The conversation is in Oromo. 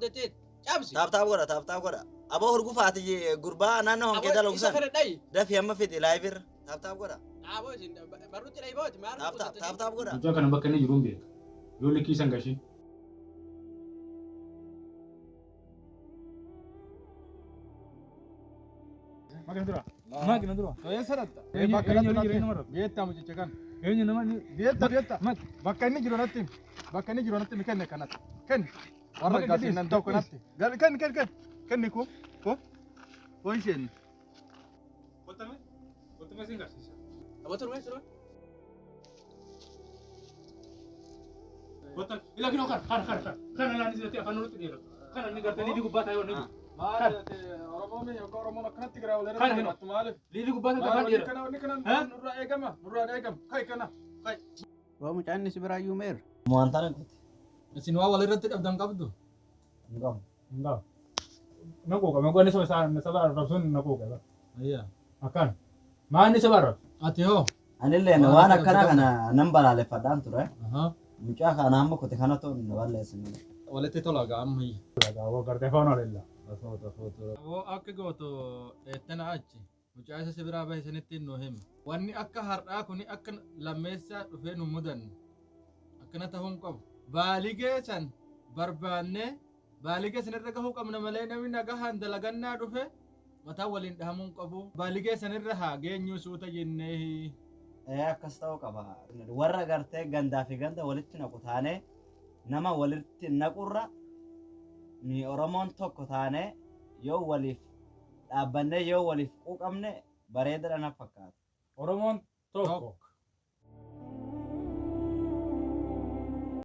abdateet cabsi taap godha aboo hurgufaati gurbaa naannoo honkee dalogsan dafi amma fidi laayivir taap godha dhaaboo isin barruutti dhaybooti maal taap godha mucaa kana bakka inni jiru hin beeka yoo likkiisan gashii Makina dura. Saya saratta. Bakka beetta mucicha kan. Eenyu nama ni Beetta. Bakka inni jiru natti. Bakka inni jiru natti mi kenne kanatti. Kenni. Warra gaasi nan ta'u kanatti. Kenni ko. Ko isheen. Kottame sin garsiisa. Abotu rumee sirba. Kottame ila kino kana laani sirratti afaan nutti dhiira. Kana ni gartanii ni gubbaa taayoo ni. Maal Oromoo mi yookaan Oromoon akkanatti giraa wal Kan irra mattu maaliif? liivi gubbaa taayoo afaan dhiira. Kana nurraa eegama. Kai kana. Kai. Waa mucaan si biraayyuu meer. mo'antaan kuti Isin waa wal irratti dhabdan qabdu. ngam Enggak. Nakuka, magkano sa rabsun nakuka. Ayya. Akan. Maani sa barab? Ati hoo. anillee waan akkana kana nan balaaleffadhaan ture Aha. mucaa kana amma kote kanatu balleessin Walitti tola gaamma. Ako garte fono lilla. Awoo akka gooto eettana achi. Mucaa isa si biraa bahe isinitti nu hima. Wanni akka har'aa kuni akka lammeessaa dhufee nu mudanne. Akkana ta'uun qabu. Baaligee san barbaannee baaligee sanirra gahuu qabna malee namni nagahaan dalagannaa dhufe mataa waliin dhahamuun qabu. Baaligee sanirra haa geenyu suuta jennee. akkas ta'uu qaba warra gartee gandaa fi ganda walitti naqu taane nama walitti naqurra ni oromoon tokko taane yoo waliif dhaabbannee yoo waliif quuqamne bareedadha na fakkaata